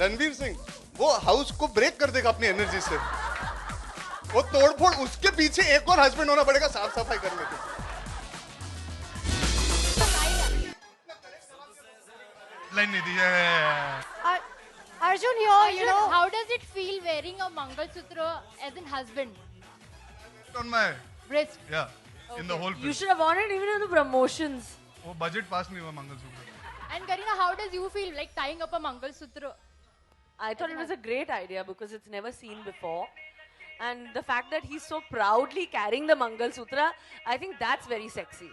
रणवीर सिंह वो हाउस को ब्रेक कर देगा अपनी एनर्जी से, वो तोड़फोड़, उसके पीछे एक और हस्बैंड होना पड़ेगा साफ सफाई करने के। लाइन नहीं दी है। Arjun here, you know. How does it feel wearing a Mangalsutra as a husband? On my Wrist. yeah, in the whole You film. should have worn it even in the promotions. वो budget pass नहीं हुआ mangalsutra. And Kareena, how does you feel like tying up a Mangalsutra? I thought it was a great idea because it's never seen before. And the fact that he's so proudly carrying the Mangal Sutra, I think that's very sexy.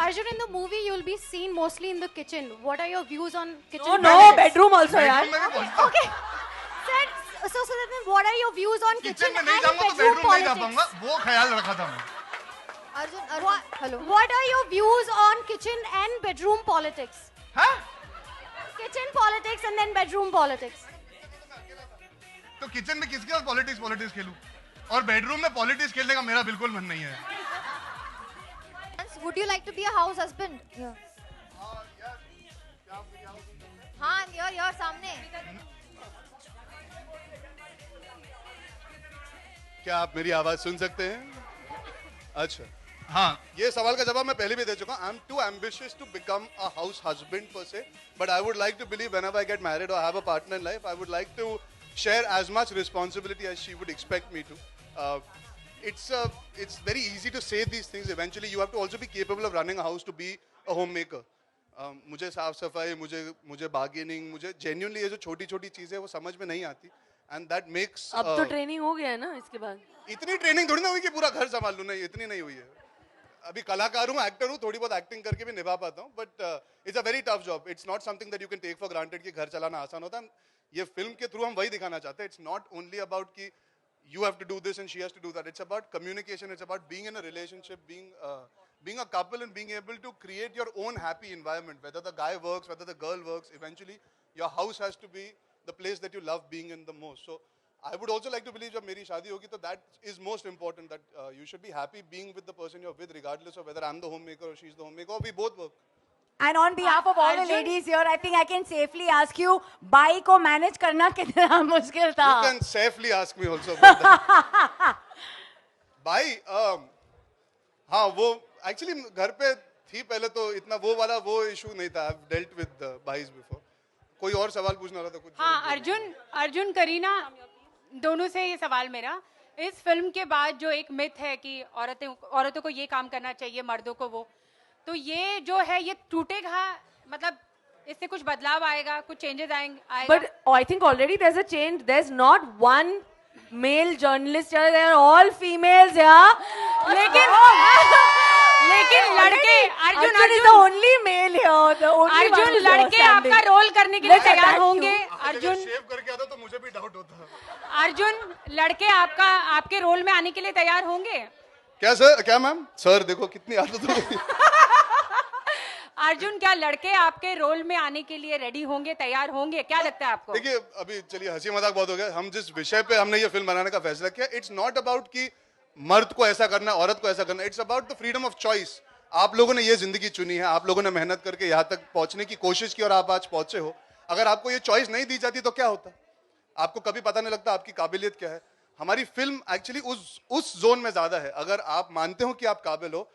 Arjun, in the movie, you'll be seen mostly in the kitchen. What are your views on kitchen? Oh no, politics? bedroom also, yaar. Bedroom में भी पहुंचता हूँ। Okay. So then what are your views on kitchen kitchen में and नहीं जाऊंगा तो bedroom bedroom नहीं जा पाऊंगा, politics? वो ख्याल रखा था मैं। Arjun, what are your views on kitchen and bedroom politics? हाँ? Kitchen politics and then bedroom politics. तो किचन में किसके साथ पॉलिटिक्स खेलूं? और बेडरूम में पॉलिटिक्स खेलने का मेरा बिल्कुल मन नहीं है। Would you like to be a house husband? Yeah. हाँ, you're सामने. क्या आप मेरी आवाज सुन सकते हैं? अच्छा, हाँ, ये सवाल का जवाब मैं पहले भी दे चुका हूँ. I'm too ambitious to become a house husband per se, but I would like to believe whenever I get married or have a partner in life, I would like to share as much responsibility as she would expect me to. It's very easy to say these things. Eventually, you have to also be capable of running a house to be a homemaker. मुझे साफ सफाई, मुझे bargaining, मुझे genuinely ये जो छोटी-छोटी चीजें वो समझ में नहीं आती. And that makes. अब तो ट्रेनिंग हो गया है ना इसके बाद. इतनी ट्रेनिंग थोड़ी ना हुई कि पूरा घर संभाल लूं, नहीं इतनी नहीं हुई है. अभी कलाकार हूँ, एक्टर हूँ, थोड़ी बहुत एक्टिंग करके भी निभा पाता हूँ, but it's a very tough job. It's not something that you can take for granted कि घर चलाना आसान होता है. ये फिल्म के थ्रू हम वही दिखाना चाहते हैं. इट्स नॉट ओनली अबाउट कि you have to do this and she has to do that. It's about communication. It's about being in a relationship, being a couple and being able to create your own happy environment. Whether the guy works, whether the girl works, eventually your house has to be the place that you love being in the most. So I would also like to believe जब मेरी शादी होगी तो that is most important, that you should be happy being with the person you're with, regardless of whether I'm the homemaker or she's the homemaker or we both work. And on behalf of all the ladies here, I think I can safely ask you, by को manage करना कितना मुश्किल था? You can safely ask me also about that. भाई, हाँ वो actually घर पे थी पहले तो इतना वो issue नहीं था. I've dealt with भाईस before. कोई और सवाल पूछना रहा था कुछ? हाँ, अर्जुन करीना दोनों से ये सवाल मेरा. इस फिल्म के बाद जो एक मिथ है कि औरतों को ये काम करना चाहिए, मर्दों को वो, तो ये जो है ये टूटेगा, मतलब इससे कुछ बदलाव आएगा, कुछ चेंजेस आएगा? But I think already there's a change. There's not one male journalist here. They are all females here. लेकिन लड़के Arjun is the only male here. The only one Arjun who's लड़के standing. आपका रोल करने के लिए Let's तैयार attack होंगे. you. Arjun शेव करके आता तो मुझे भी डाउट होता. अर्जुन लड़के आपके रोल में आने के लिए तैयार होंगे? क्या सर? क्या मैम? सर देखो कितनी आदत हो गई. अर्जुन, क्या लड़के आपके रोल में आने के लिए रेडी होंगे, तैयार होंगे? क्या लगता है आपको? देखिए, अभी चलिए हंसी मजाक बहुत हो गया. हम जिस विषय पे हमने ये फिल्म बनाने का फैसला किया, इट्स नॉट अबाउट कि मर्द को ऐसा करना, औरत को ऐसा करना. It's about the freedom of choice. आप लोगों ने ये जिंदगी चुनी है, आप लोगों ने मेहनत करके यहाँ तक पहुंचने की कोशिश की और आप आज पहुंचे हो. अगर आपको ये चॉइस नहीं दी जाती तो क्या होता? आपको कभी पता नहीं लगता आपकी काबिलियत क्या है. हमारी फिल्म एक्चुअली उस जोन में ज्यादा है. अगर आप मानते हो कि आप काबिल हो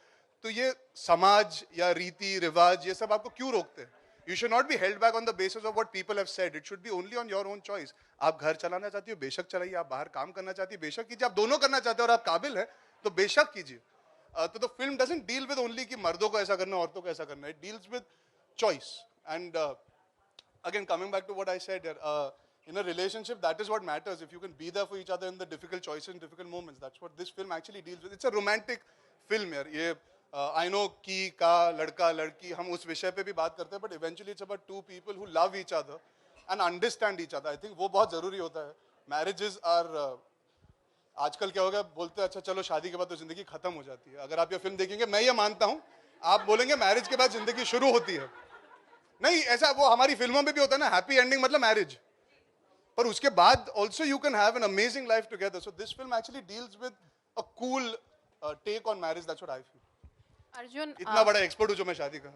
तो ये समाज या रीति रिवाज ये सब आपको क्यों रोकते हैं? You should not be held back on the basis of what people have said. It should be only on your own choice. आप घर चलाना चाहती हो, बेशक चलाइए. आप बाहर काम करना चाहती हो, बेशक कीजिए. आप दोनों करना चाहते हो और आप काबिल हैं तो बेशक कीजिए. तो the film doesn't deal with only कि मर्दों को ऐसा करना, औरतों को ऐसा करना. It deals with choice. And again, coming back to what I said here, in a relationship, that is what matters. If you can be there for each other in the difficult choices and difficult moments, that's what this film actually deals with. It's a romantic film here. ये I know की का लड़का लड़की हम उस विषय पे भी बात करते हैं, but eventually it's about two people who love each other and understand each other. I think वो बहुत जरूरी होता है. Marriages are आजकल क्या होगा, बोलते हैं अच्छा चलो शादी के बाद तो जिंदगी खत्म हो जाती है. अगर आप ये फिल्म देखेंगे, मैं ये मानता हूँ, आप बोलेंगे मैरिज के बाद जिंदगी शुरू होती है. नहीं, ऐसा वो हमारी फिल्मों में भी होता है ना, हैप्पी एंडिंग मतलब मैरिज, पर उसके बाद also you can have an amazing life together. So this film actually deals with a cool take on marriage. That's what I feel. Arjun, इतना बड़ा एक्सपर्ट हूं जो मैं शादी का.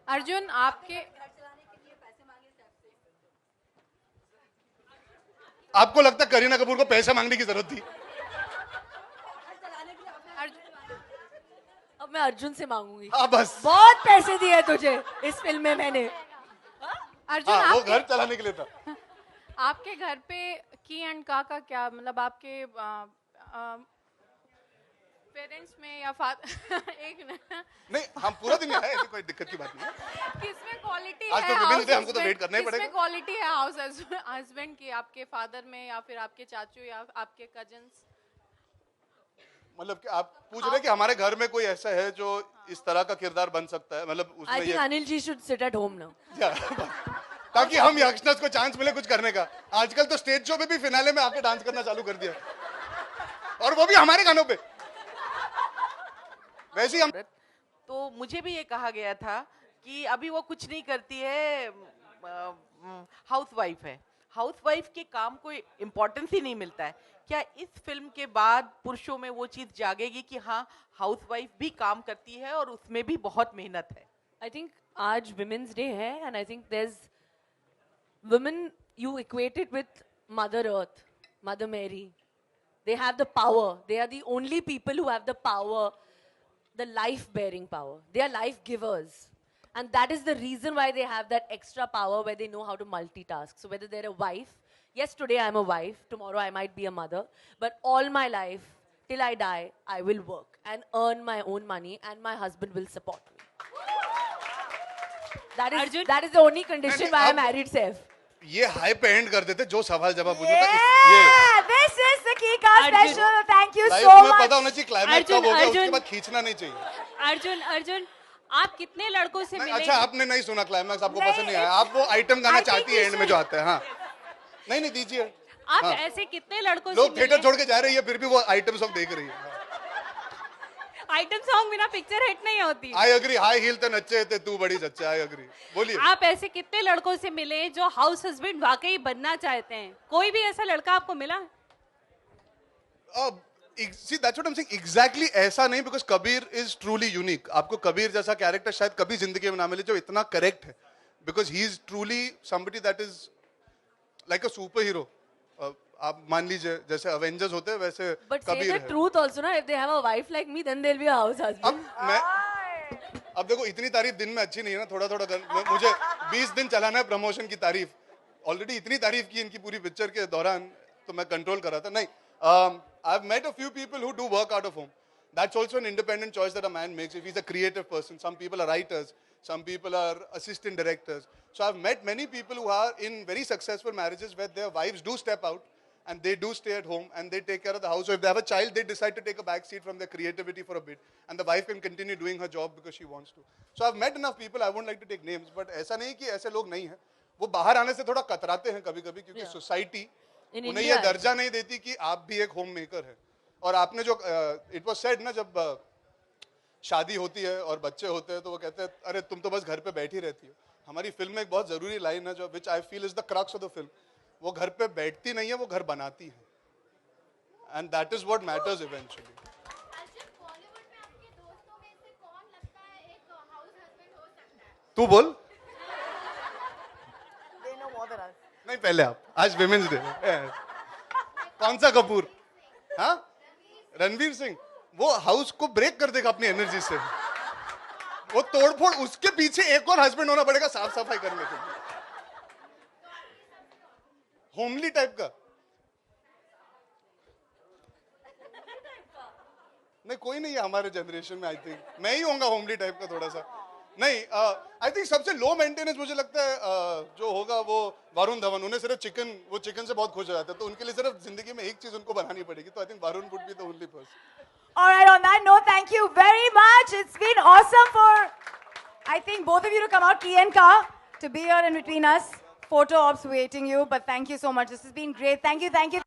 अर्जुन आपके आपको लगता है करीना कपूर को पैसे मांगने की जरूरत थी? अब मैं अर्जुन से मांगूंगी। हाँ बस, बहुत पैसे दिए तुझे इस फिल्म में मैंने। अर्जुन हाँ, वो आपके घर चलाने के लिए था। आपके घर पे की एंड का क्या मतलब आपके पेरेंट्स में या एक मिनट नहीं, हम पूरा दिन यहाँ है, ऐसी कोई दिक्कत की बात नहीं है। किसमें क्वालिटी आज है तो Women's हाउस Day, हमको तो wait करना ही किसमें पड़ेगा। क्वालिटी है हाउस हस्बैंड की, आपके फादर में या फिर आपके चाचू या आपके कजन्स? मतलब कि आप पूछ रहे हैं कि हमारे घर में कोई ऐसा है जो इस तरह का किरदार बन सकता है, मतलब आई उसमें थिंक ये Anil ji should sit at home now. ताकि हम यंगस्टर्स को चांस मिले कुछ करने का। आजकल तो स्टेज शो पे भी फिनाले में आके डांस करना चालू कर दिया, और वो भी हमारे गानों पे। वैसे ही हम तो मुझे भी ये कहा गया था कि अभी वो कुछ नहीं करती है, हाउसवाइफ है, हाउसवाइफ के काम को इम्पोर्टेंस ही नहीं मिलता है। क्या इस फिल्म के बाद पुरुषों में वो चीज जागेगी कि हाँ, हाउसवाइफ भी काम करती है और उसमें भी बहुत मेहनत है? आई थिंक आज विमेंस डे है, and I think there is women, you equate it with Mother Earth, Mother Mary. They have the power. They are the only people who have the power, the life-bearing power. They are life givers. And that is the reason why they have that extra power where they know how to multitask. So whether they're a wife, yes, today I'm a wife, tomorrow I might be a mother, but all my life, till I die, I will work and earn my own money and my husband will support me. That is the only condition why I married Saif. ये high पे and कर देते, जो सवाल जवाब पूछो था Yeah, this is the Kika special. Thank you life so में much. पता होना चाहिए क्लाइमैक्स कब होगा, उसके बाद खींचना नहीं चाहिए। अर्जुन आप कितने लड़कों से मिले? अच्छा, आपने नहीं सुना क्लाइमैक्स, आपको नहीं, पसंद नहीं आया, आप वो आइटम गाना I think चाहती है we एंड में जो आता है। हाँ, नहीं दीजिए। आप हाँ। ऐसे कितने लड़कों से लोग मिले? थिएटर छोड़ के जा रही है, फिर भी वो आइटम सॉन्ग देख रही है। आइटम सॉन्ग बिना पिक्चर हिट नहीं होती। आई अग्री, हाई हील तो नच्चे थे, तू बड़ी सच्चा। आई अग्री, बोलिए। आप ऐसे कितने लड़कों से मिले जो हाउस हस्बैंड वाकई बनना चाहते हैं? कोई भी ऐसा लड़का आपको मिला? See, that's what I'm saying. Exactly ऐसा नहीं, because Kabir is truly unique. आपको कबीर जैसा कैरेक्टर शायद कभी जिंदगी में ना मिले जो इतना करेक्ट है, because he is truly somebody that is like a superhero. आप मान लीजिए जैसे अवेंजर्स होते हैं वैसे But say कबीर the है। truth also, na. If they have a wife like me, then they'll be a house husband. अब देखो, इतनी तारीफ दिन में अच्छी नहीं है ना, थोड़ा थोड़ा मुझे 20 दिन चलाना है प्रमोशन की तारीफ। ऑलरेडी इतनी तारीफ की इनकी पूरी पिक्चर के दौरान, तो मैं कंट्रोल कर रहा था। नहीं, I've met a few people who do work out of home. That's also an independent choice that a man makes if he's a creative person. Some people are writers, some people are assistant directors. So I've met many people who are in very successful marriages where their wives do step out and they do stay at home and they take care of the house. So if they have a child, they decide to take a back seat from their creativity for a bit, and the wife can continue doing her job because she wants to. So I've met enough people, I won't like to take names, but ऐसा नहीं कि ऐसे लोग नहीं हैं। वो बाहर आने से थोड़ा कतराते हैं कभी-कभी, क्योंकि सोसाइटी In उन्हें India, ये दर्जा नहीं देती कि आप भी एक होम मेकर है। और आपने जो इट वाज सेड ना, जब शादी होती है और बच्चे होते हैं तो वो कहते हैं अरे तुम तो बस घर पे बैठी रहती हो। हमारी फिल्म में एक बहुत जरूरी लाइन है जो which I feel is the crux of the film, वो घर पे बैठती नहीं है, वो घर बनाती है, and that is what matters eventually. तू बोल। नहीं, पहले आप, आज विमेंस डे। कौन सा कपूर? हाँ, रणवीर सिंह। वो हाउस को ब्रेक कर देगा अपनी एनर्जी से, वो तोड़फोड़। उसके पीछे एक और हस्बैंड होना पड़ेगा साफ सफाई करने के लिए, होमली टाइप का। नहीं, कोई नहीं है हमारे जनरेशन में। आई थिंक मैं ही होऊंगा होमली टाइप का थोड़ा सा। नहीं, आई थिंक सबसे लो मेंटेनेंस मुझे लगता है जो होगा वो वरुण धवन। उन्हें सिर्फ चिकन, वो चिकन से बहुत खुश हो जाते हैं, तो उनके लिए सिर्फ जिंदगी में एक चीज उनको बनानी पड़ेगी। तो I think Varun would be the only person. All right, on that note, thank you very much. It's been awesome for, I think, both of you to come out, Ki and Ka, to be here in between us. Photo ops waiting you, but thank you so much. This has been great. Thank you, thank you.